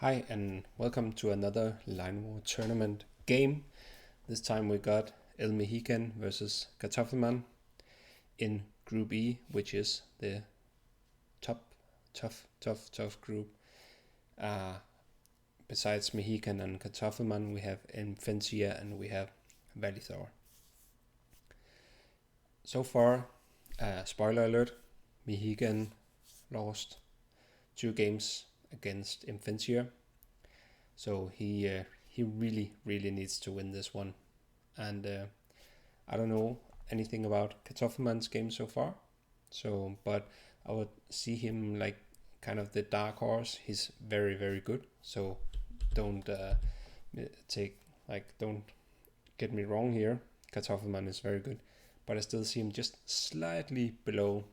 Hi and welcome to another Line War tournament game. This time we got El Meheecan versus Kartoffelmann in Group E, which is the tough group. Besides Meheecan and Kartoffelmann, we have Infantia and we have Valitor. So far, spoiler alert, Meheecan lost 2 games against Infantia. So he really needs to win this one. And I don't know anything about Kartoffelmann's game so far. So, but I would see him like kind of the dark horse. He's very good. So don't don't get me wrong here. Kartoffelmann is very good, but I still see him just slightly below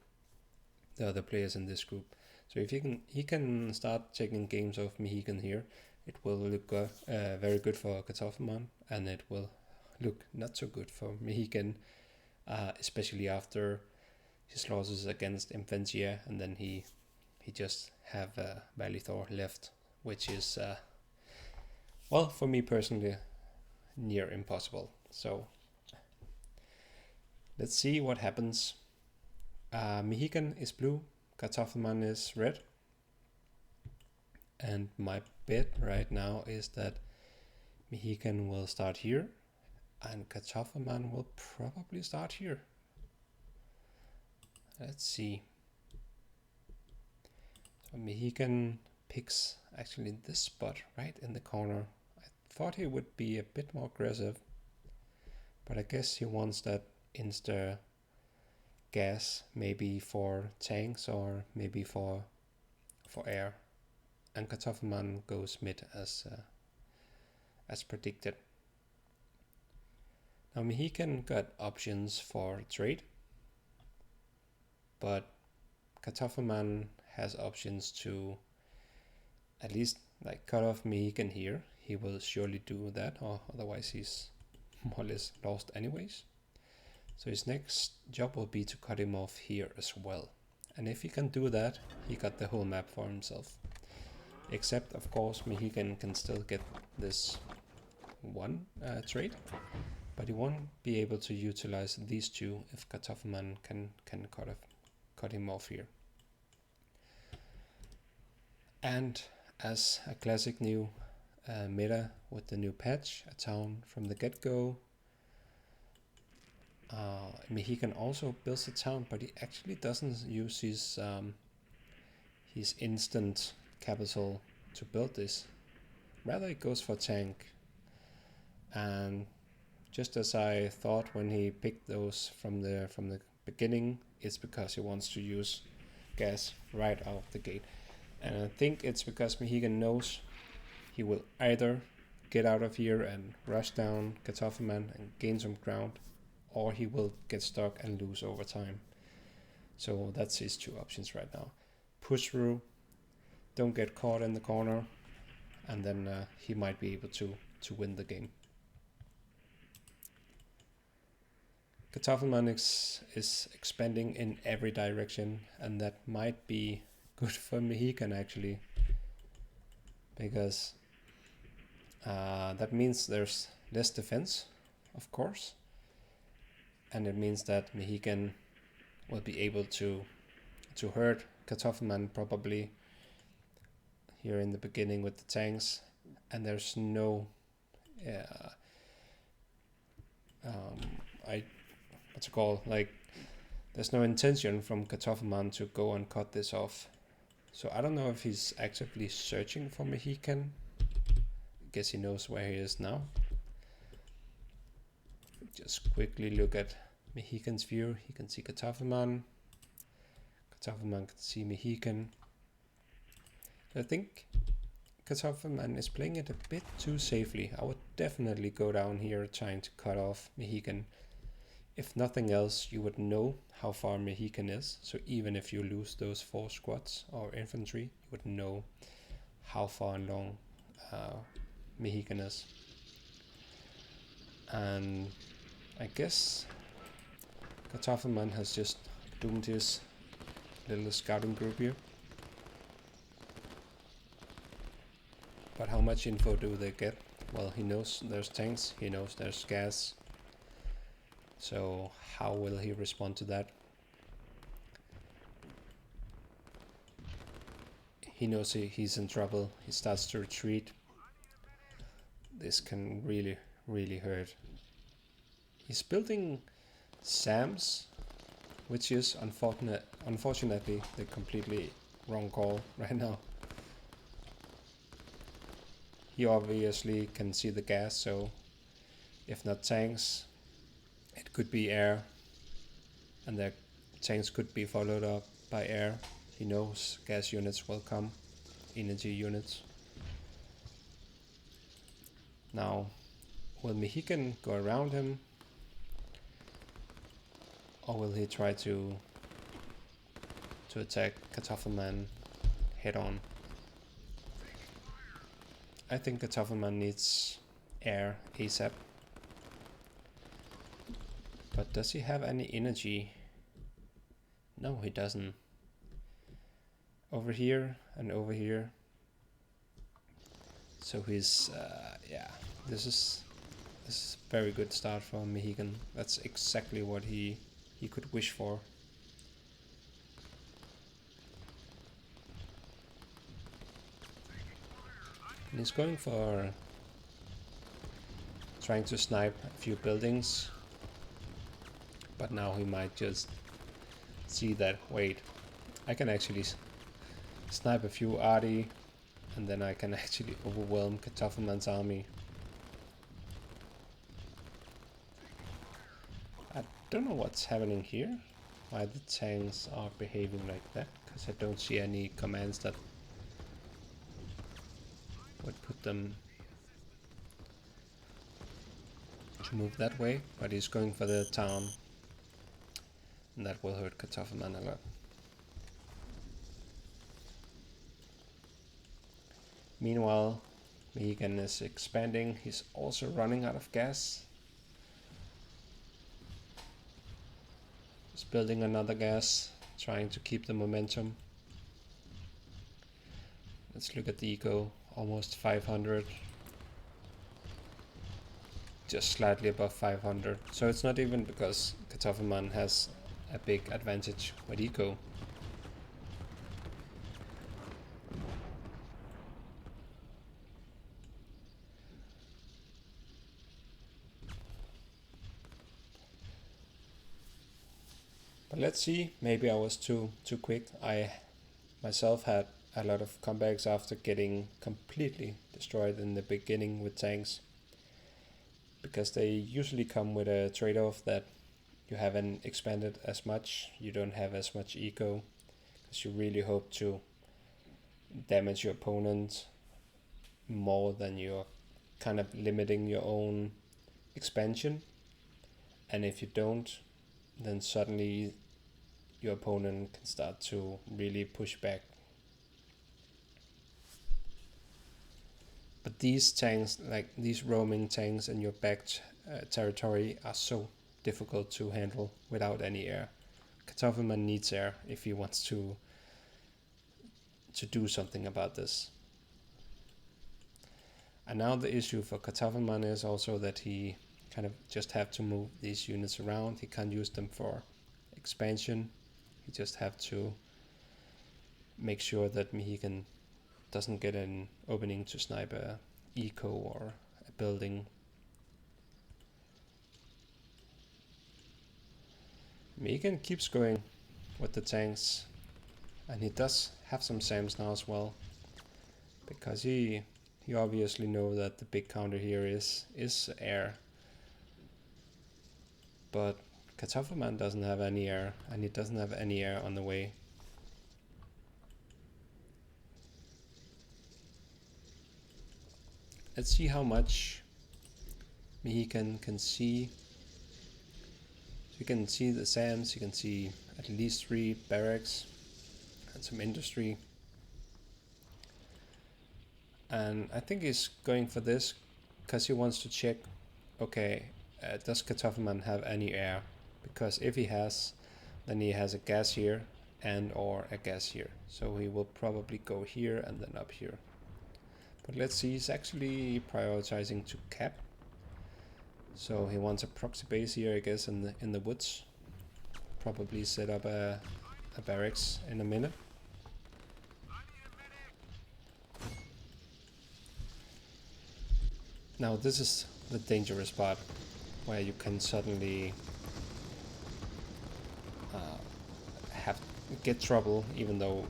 the other players in this group. So if he can start taking games of Meheecan here, it will look very good for Kartoffelmann, and it will look not so good for Meheecan, especially after his losses against Infantia, and then he just have Valitor left, which is well, for me personally, near impossible. So let's see what happens. Meheecan is blue, Kartoffelmann is red. And my bet right now is that Meheecan will start here and Kartoffelmann will probably start here. Let's see. So Meheecan picks actually this spot right in the corner. I thought he would be a bit more aggressive, but I guess he wants that insta gas, maybe for tanks or maybe for air. And Kartoffelmann goes mid as predicted. Now Meheecan got options for trade, but Kartoffelmann has options to at least like cut off Meheecan here. He will surely do that, or otherwise he's more or less lost anyways. So his next job will be to cut him off here as well. And if he can do that, he got the whole map for himself. Except, of course, Meheecan can still get this one trade, but he won't be able to utilize these two if Kartoffelmann can cut him off here. And as a classic new meta with the new patch, a town from the get-go, Meheecan also builds a town, but he actually doesn't use his instant capital to build this. Rather, it goes for tank. And just as I thought when he picked those from the beginning, it's because he wants to use gas right out the gate. And I think it's because Meheecan knows he will either get out of here and rush down Kartoffelmann and gain some ground, or he will get stuck and lose over time. So that's his 2 options right now. Push through, don't get caught in the corner, and then he might be able to win the game. Kartoffelmann is expanding in every direction, and that might be good for Meheecan actually, because that means there's less defense, of course, and it means that Meheecan will be able to hurt Kartoffelmann probably here in the beginning with the tanks, and there's no there's no intention from Kartoffelmann to go and cut this off. So I don't know if he's actively searching for Meheecan. I guess he knows where he is now. Just quickly look at Meheecan's view. He can see Kartoffelmann. Kartoffelmann can see Meheecan. I think Kartoffelmann is playing it a bit too safely. I would definitely go down here trying to cut off Meheecan. If nothing else, you would know how far Meheecan is. So even if you lose those 4 squads or infantry, you would know how far and long Meheecan is. And I guess Kartoffelmann has just doomed his little scouting group here. But how much info do they get? Well, he knows there's tanks, he knows there's gas. So how will he respond to that? He knows he's in trouble. He starts to retreat. This can really, really hurt. He's building SAMs, which is unfortunately the completely wrong call right now. He obviously can see the gas, so if not tanks, it could be air, and the tanks could be followed up by air. He knows gas units will come, energy units. Now, will Meheecan go around him? Or will he try to attack Kartoffelmann head on? I think Kartoffelmann needs air ASAP. But does he have any energy? No, he doesn't. Over here and over here. So he's, yeah, this is a very good start for Meheecan. That's exactly what he could wish for. And he's going for trying to snipe a few buildings. But now he might just see that, wait, I can actually snipe a few arty, and then I can actually overwhelm Kartoffelmann's army. I don't know what's happening here, why the tanks are behaving like that, because I don't see any commands that would put them to move that way, but he's going for the town, and that will hurt Kartoffelmann a lot. Meanwhile, Meheecan is expanding. He's also running out of gas. He's building another gas, trying to keep the momentum. Let's look at the eco, almost 500. Just slightly above 500. So it's not even because Kartoffelmann has a big advantage with eco. But let's see, maybe I was too quick. I myself had a lot of comebacks after getting completely destroyed in the beginning with tanks, because they usually come with a trade-off that you haven't expanded as much, you don't have as much eco, because you really hope to damage your opponent more than you're kind of limiting your own expansion. And if you don't, then suddenly your opponent can start to really push back. But these tanks, like these roaming tanks in your back territory, are so difficult to handle without any air. Kartoffelmann needs air if he wants to do something about this. And now the issue for Kartoffelmann is also that he kind of just have to move these units around. He can't use them for expansion. He just have to make sure that Meheecan doesn't get an opening to snipe a eco or a building. Meheecan keeps going with the tanks, and he does have some SAMs now as well, because he obviously know that the big counter here is air. But Kartoffelmann doesn't have any air, and he doesn't have any air on the way. Let's see how much Meheecan can see. So you can see the SAMs, you can see at least 3 barracks and some industry. And I think he's going for this because he wants to check, okay, does Kartoffelmann have any air? Because if he has, then he has a gas here and or a gas here. So he will probably go here and then up here. But let's see, he's actually prioritizing to cap. So he wants a proxy base here, I guess, in the woods. Probably set up a barracks in a minute. Now this is the dangerous part, where you can suddenly get trouble, even though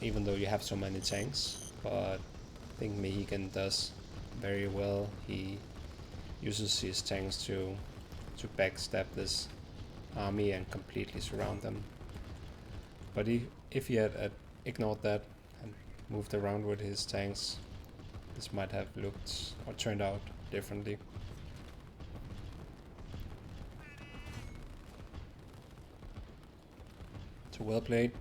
you have so many tanks. But I think Meheecan does very well. He uses his tanks to backstab this army and completely surround them. But if he had ignored that and moved around with his tanks, this might have looked or turned out differently. So well played.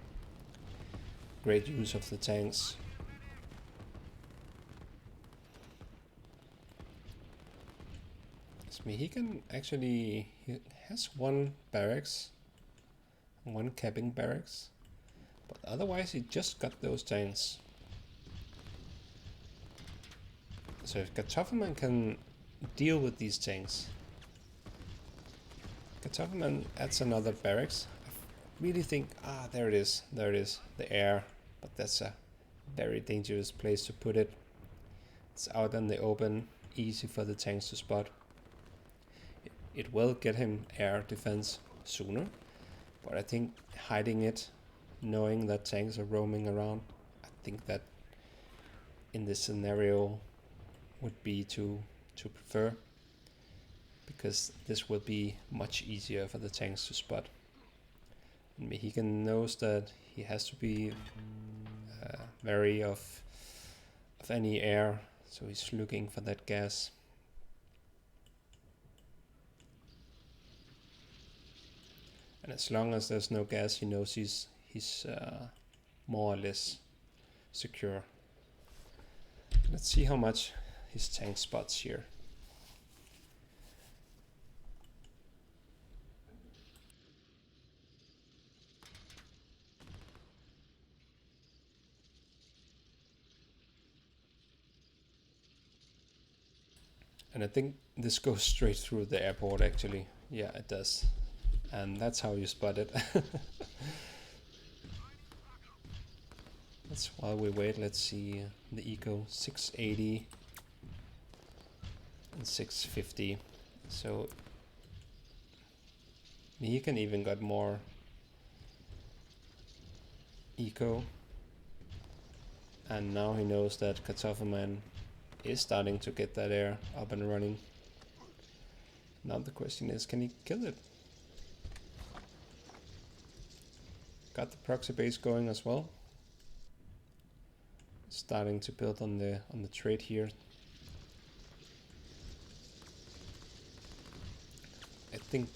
Great use of the tanks. Meheecan actually he has one barracks, one capping barracks, but otherwise he just got those tanks. So if Kartoffelmann can deal with these tanks, Kartoffelmann adds another barracks. I really think, there it is, the air, but that's a very dangerous place to put it. It's out in the open, easy for the tanks to spot. It will get him air defense sooner, but I think hiding it, knowing that tanks are roaming around, I think that in this scenario would be to prefer, because this will be much easier for the tanks to spot. And Meheecan knows that he has to be wary of any air, so he's looking for that gas. And as long as there's no gas, he knows he's more or less secure. Let's see how much his tank spots here. And I think this goes straight through the airport actually. Yeah, it does. And that's how you spot it. That's while we wait, let's see the eco 680 and 650. So Meheecan even got more eco, and now he knows that Kartoffelmann is starting to get that air up and running. Now the question is, can he kill it? Got the proxy base going as well. Starting to build on the trade here. I think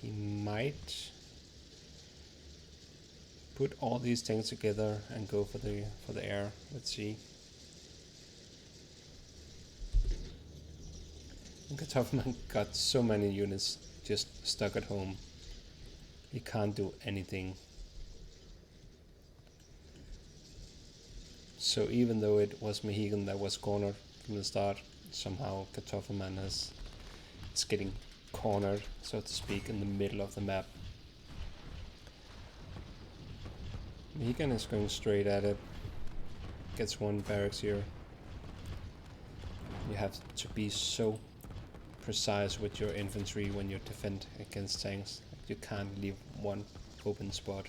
he might put all these tanks together and go for the air. Let's see. Kartoffelmann got so many units just stuck at home. He can't do anything. So even though it was Meheecan that was cornered from the start, somehow Kartoffelmann is getting cornered, so to speak, in the middle of the map. Meheecan is going straight at it. Gets one barracks here. You have to be so precise with your infantry when you defend against tanks. You can't leave one open spot.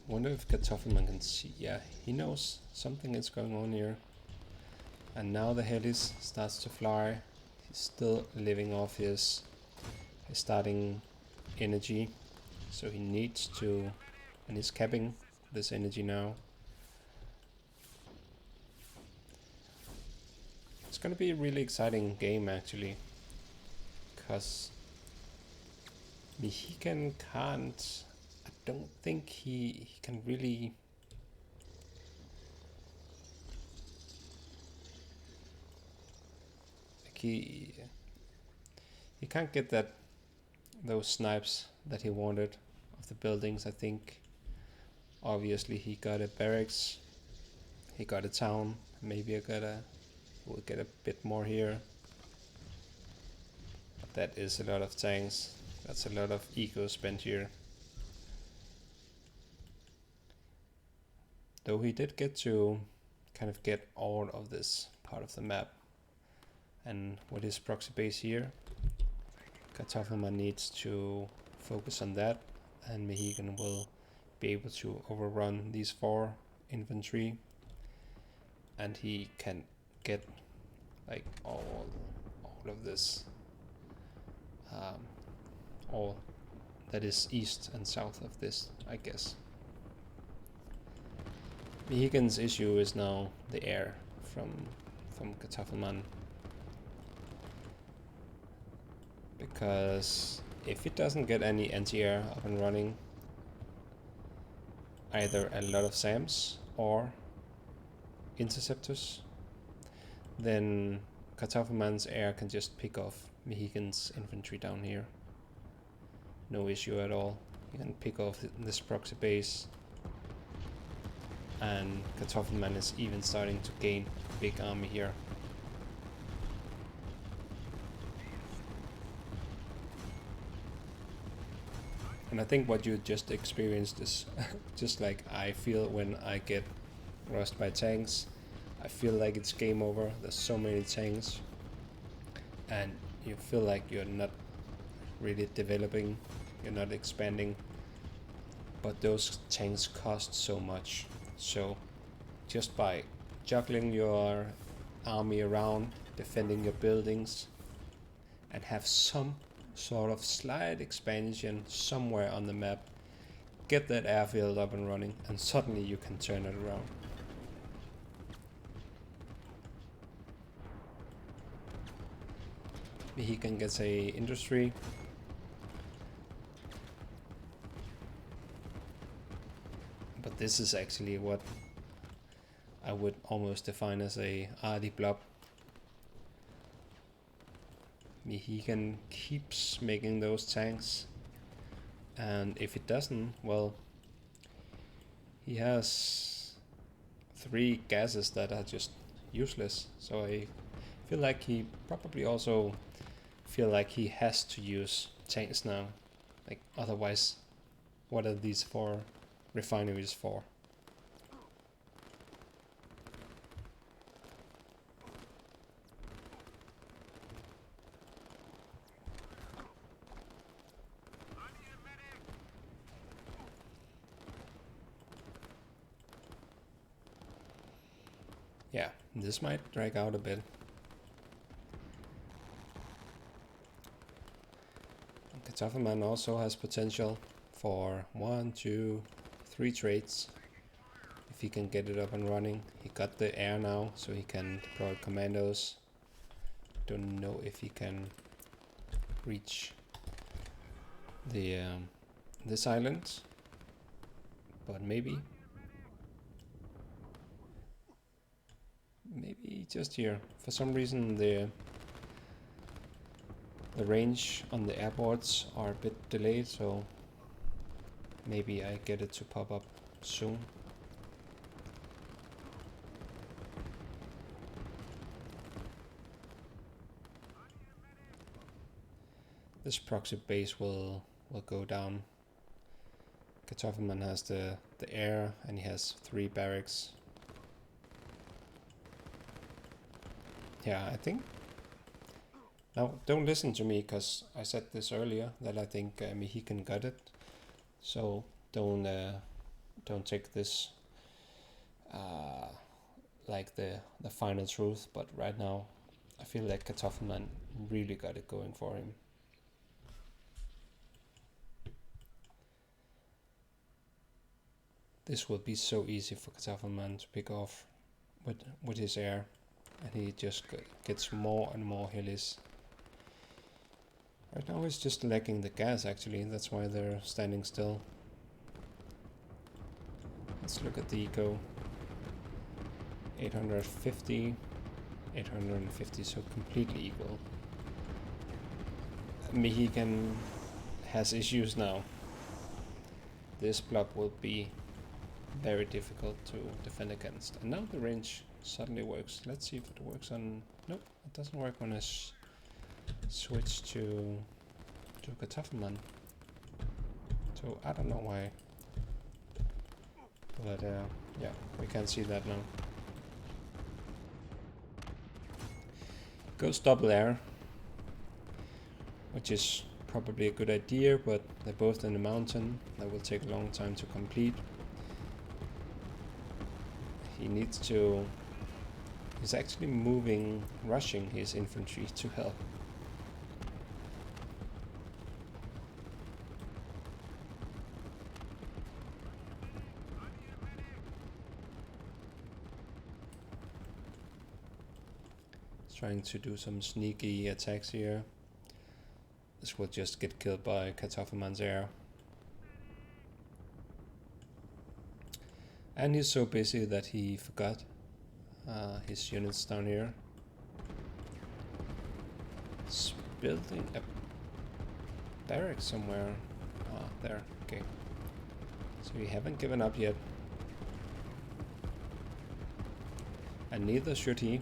Wonder if Kartoffelmann can see. Yeah, he knows something is going on here. And now the helis starts to fly. He's still living off his starting energy, so he needs to, and he's capping this energy now. It's gonna be a really exciting game actually, because Meheecan can't, I don't think he can really like he can't get that those snipes that he wanted of the buildings. I think obviously he got a barracks, he got a town. Maybe we'll get a bit more here. But that is a lot of tanks. That's a lot of eco spent here. Though he did get to kind of get all of this part of the map. And with his proxy base here, Kartoffelmann needs to focus on that, and Meheecan will be able to overrun these 4 infantry, and he can get like all of this, all that is east and south of this, I guess. Meheecan's issue is now the air from Kartoffelmann, because if it doesn't get any anti-air up and running, either a lot of SAMs or interceptors, then Kartoffelmann's air can just pick off Meheecan's infantry down here. No issue at all. You can pick off this proxy base, and Kartoffelmann is even starting to gain a big army here. And I think what you just experienced is just like I feel when I get rushed by tanks. I feel like it's game over. There's so many tanks, and you feel like you're not really developing, you're not expanding, but those tanks cost so much. So just by juggling your army around, defending your buildings, and have some sort of slight expansion somewhere on the map, get that airfield up and running, and suddenly you can turn it around. Meheecan gets a industry. But this is actually what I would almost define as a arty blob. Meheecan keeps making those tanks, and if it doesn't, well, he has 3 gases that are just useless. So I feel like he probably also feel like he has to use tanks now. Like otherwise, what are these 4 refineries for? Yeah, this might drag out a bit. Kartoffelmann also has potential for 1, 2, 3 trades. If he can get it up and running. He got the air now, so he can deploy commandos. Don't know if he can reach the this island, but maybe just here. For some reason the range on the airports are a bit delayed, so maybe I get it to pop up soon. This proxy base will go down. Kartoffelmann has the air, and he has 3 barracks. Yeah, I think. Now, don't listen to me, because I said this earlier that I think Meheecan got it. So don't take this like the final truth. But right now, I feel like Kartoffelmann really got it going for him. This will be so easy for Kartoffelmann to pick off with his air, and he just gets more and more hillies. Right now he's just lacking the gas, actually. That's why they're standing still. Let's look at the eco. 850, 850, so completely equal. Meheecan has issues now. This blob will be very difficult to defend against. And now the range suddenly works. Let's see if it works on... Nope, it doesn't work when I switch to Kartoffelmann. So I don't know why. But yeah, we can see that now. Goes double air, which is probably a good idea, but they're both in the mountain. That will take a long time to complete. He needs to... He's actually rushing his infantry to help. He's trying to do some sneaky attacks here. This will just get killed by Kartoffelmann's air. And he's so busy that he forgot his units down here. He's building a barrack somewhere. Ah, there, okay. So we haven't given up yet. And neither should he.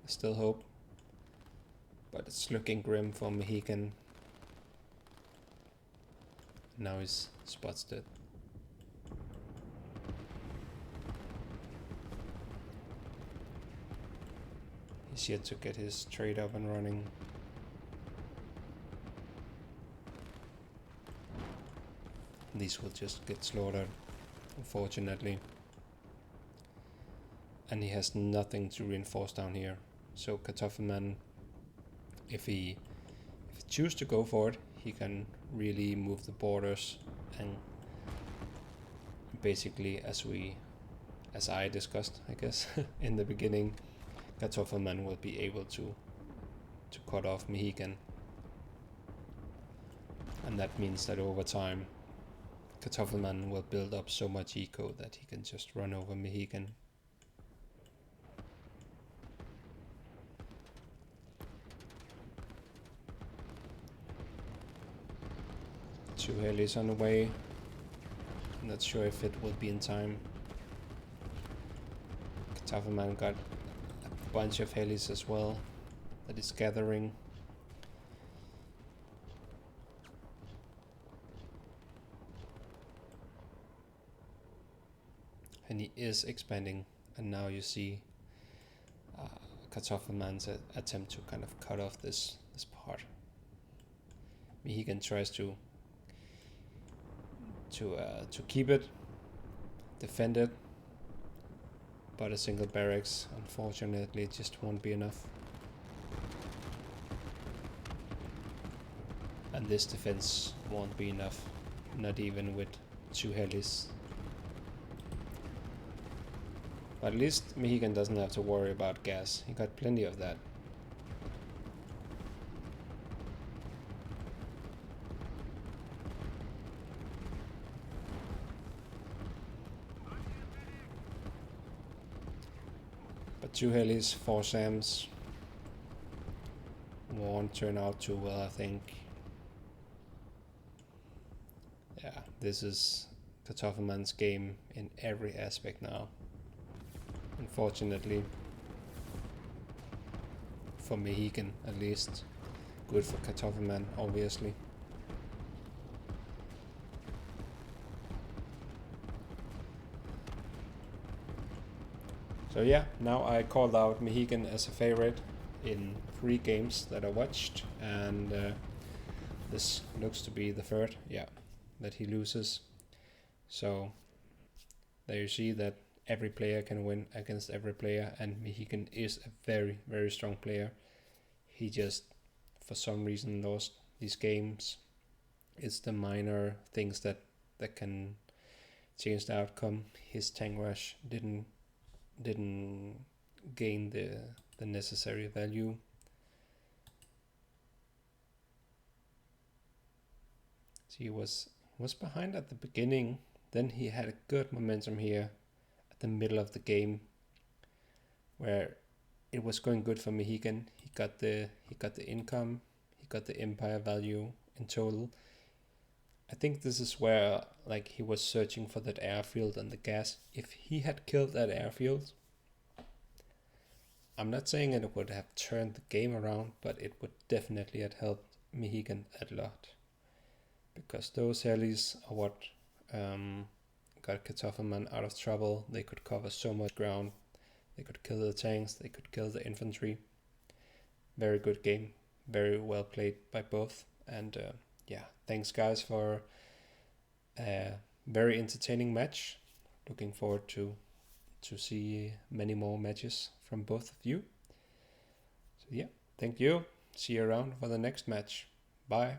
Still hope. But it's looking grim for Meheecan. Now his spot's dead. He's yet to get his trade up and running. These will just get slaughtered, unfortunately. And he has nothing to reinforce down here. So Kartoffelmann, if he chooses to go for it, he can really move the borders, and basically, as I discussed, I guess, in the beginning, Kartoffelmann will be able to cut off Meheecan. And that means that over time, Kartoffelmann will build up so much eco that he can just run over Meheecan. Two helis on the way. I'm not sure if it will be in time. Kartoffelmann got a bunch of helis as well that is gathering. And he is expanding, and now you see Kartoffelmann's attempt to kind of cut off this part. Meheecan tries to keep it, defend it, but a single barracks unfortunately just won't be enough. And this defense won't be enough, not even with two helis. But at least Meheecan doesn't have to worry about gas. He got plenty of that. But two helis, 4 SAMs. Won't turn out too well, I think. Yeah, this is Kartoffelmann's game in every aspect now. Unfortunately, for Meheecan at least. Good for Kartoffelmann, obviously. So yeah, now I called out Meheecan as a favorite in 3 games that I watched, and this looks to be the third, yeah, that he loses. So there you see that every player can win against every player, and Meheecan is a very, very strong player. He just, for some reason, lost these games. It's the minor things that can change the outcome. His tank rush didn't gain the necessary value. So he was behind at the beginning. Then he had a good momentum here at the middle of the game, where it was going good for Meheecan. He got the income, he got the Empire value in total. I think this is where like he was searching for that airfield and the gas. If he had killed that airfield, I'm not saying it would have turned the game around, but it would definitely have helped Meheecan a lot. Because those helis are what got Kartoffelmann out of trouble. They could cover so much ground. They could kill the tanks, they could kill the infantry. Very good game. Very well played by both. And yeah, thanks guys for a very entertaining match. Looking forward to see many more matches from both of you. So yeah, thank you. See you around for the next match. Bye.